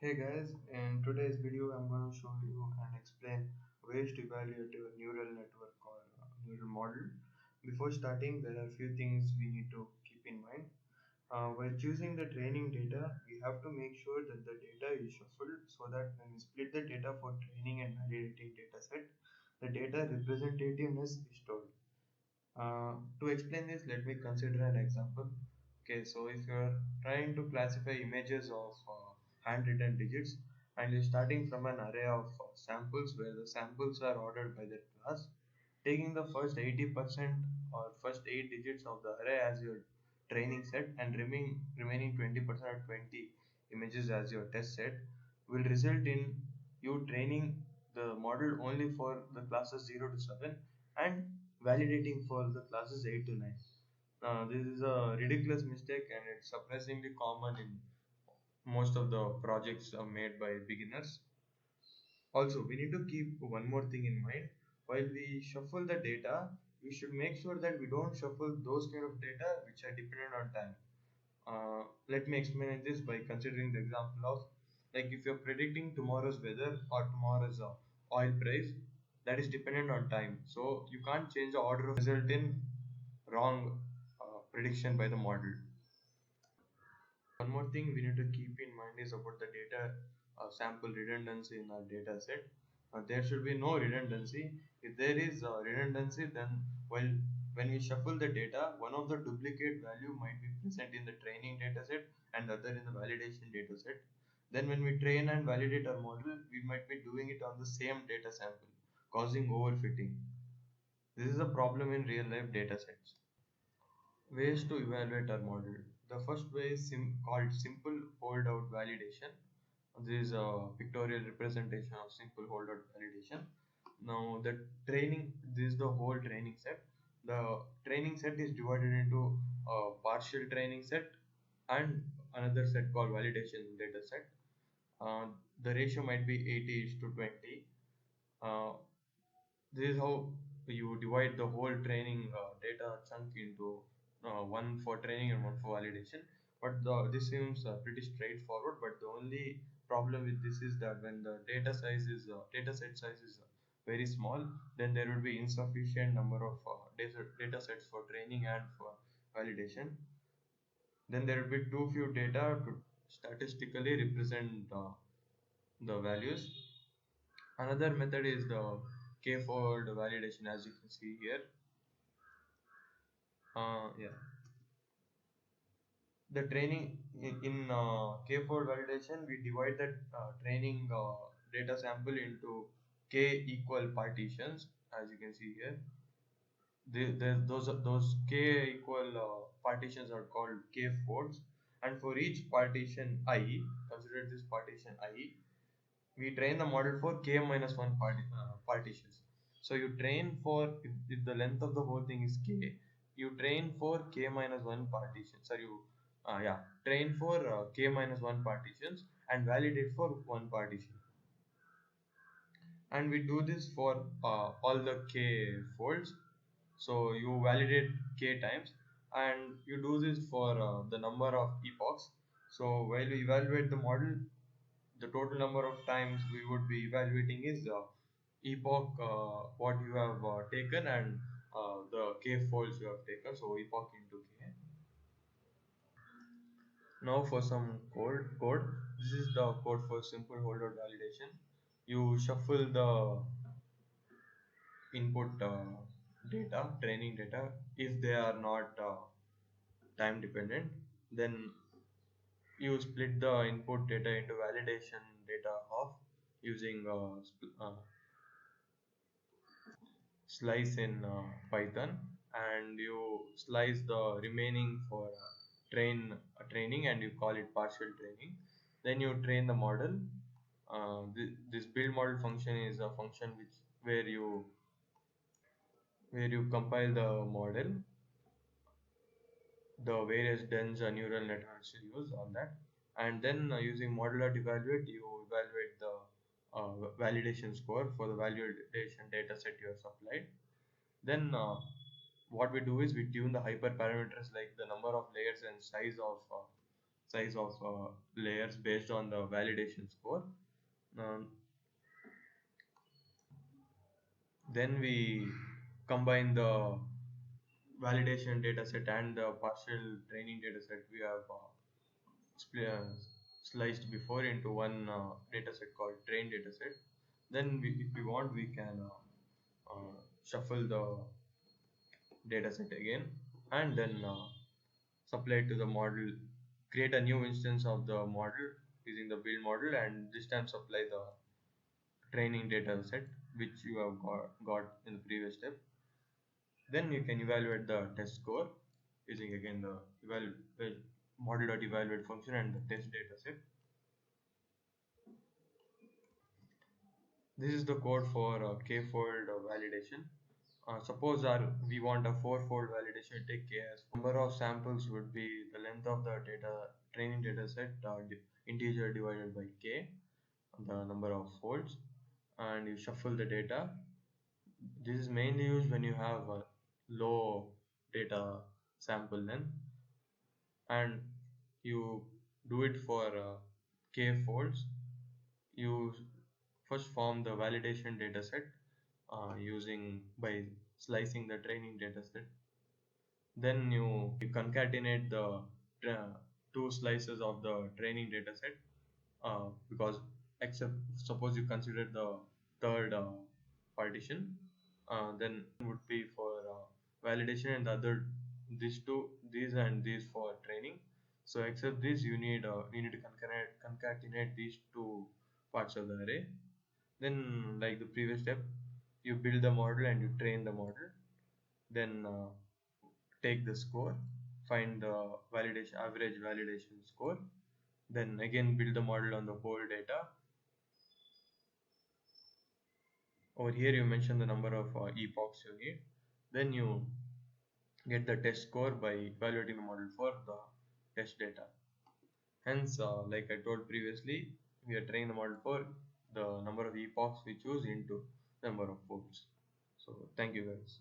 Hey guys, in today's video I'm going to show you and explain ways to evaluate your neural network or neural model. Before starting, there are a few things we need to keep in mind. While choosing the training data, we have to make sure that the data is shuffled so that when we split the data for training and validating dataset, the data representativeness is stored. To explain this, let me consider an example. Okay, so if you're trying to classify images of handwritten digits and you're starting from an array of samples where the samples are ordered by their class, taking the first 80% or first 8 digits of the array as your training set and remaining 20% or 20 images as your test set will result in you training the model only for the classes 0 to 7 and validating for the classes 8 to 9. This is a ridiculous mistake and it's surprisingly common in most of the projects made by beginners. Also, we need to keep one more thing in mind. While we shuffle the data, we should make sure that we don't shuffle those kind of data which are dependent on time. Let me explain this by considering the example of, like, if you're predicting tomorrow's weather or tomorrow's oil price, that is dependent on time. So you can't change the order of result in wrong prediction by the model. One more thing we need to keep in mind is about the data sample redundancy in our data set. There should be no redundancy. If there is redundancy, then when we shuffle the data, one of the duplicate value might be present in the training data set and the other in the validation data set. Then when we train and validate our model, we might be doing it on the same data sample, causing overfitting. This is a problem in real life data sets. Ways to evaluate our model. The first way is called simple holdout validation. This is a pictorial representation of simple holdout validation. Now this is the whole training set. The training set is divided into a partial training set and another set called validation data set. The ratio might be 80 is to 20. Uh, this is how you divide the whole training data chunk into one for training and one for validation. But this seems pretty straightforward. But the only problem with this is that when the data set size is very small, then there will be insufficient number of data sets for training and for validation. Then there will be too few data to statistically represent the values. Another method is the k-fold validation, as you can see here. Yeah, the training in k-fold validation, we divide the training data sample into k equal partitions, as you can see here. Those k equal partitions are called k-folds, and for each partition I, consider this partition I, we train the model for k minus 1 partitions. So you train for, if the length of the whole thing is k, you train for k minus 1 partitions. So you train for k minus 1 partitions and validate for one partition. And we do this for all the k folds. So you validate k times and you do this for the number of epochs. So while we evaluate the model, the total number of times we would be evaluating is epoch what you have taken and the k folds you have taken, so epoch into k. Now for some code, this is the code for simple holdout validation. You shuffle the input data, training data. If they are not time dependent, then you split the input data into validation data half using slice in Python, and you slice the remaining for training, and you call it partial training. Then you train the model. This build model function is a function where you compile the model, the various dense neural networks you use on that, and then using modular.evaluate, you evaluate the validation score for the validation data set you have supplied. Then what we do is we tune the hyperparameters like the number of layers and size of layers based on the validation score. Um, then we combine the validation dataset and the partial training dataset we have sliced before into one dataset called train dataset. Then if we want, we can shuffle the dataset again and then supply it to the model, create a new instance of the model using the build model, and this time supply the training dataset which you have got in the previous step. Then you can evaluate the test score using again the model.evaluate function and the test dataset. This is the code for k-fold validation. Suppose we want a four-fold validation, take k as number of samples would be the length of the training dataset integer divided by k, the number of folds, and you shuffle the data. This is mainly used when you have a low data sample length, and you do it for k folds. You first form the validation dataset using by slicing the training dataset. Then you concatenate the two slices of the training dataset because except suppose you consider the third partition, then would be for validation and the other these and these for training. So except this you need to concatenate these two parts of the array. Then like the previous step, you build the model and you train the model. Then take the score, find the validation average validation score, then again build the model on the whole data. Over here you mention the number of epochs you need. Then you get the test score by evaluating the model for the test data. Hence, like I told previously, we are training the model for the number of epochs we choose into the number of folds. So thank you guys.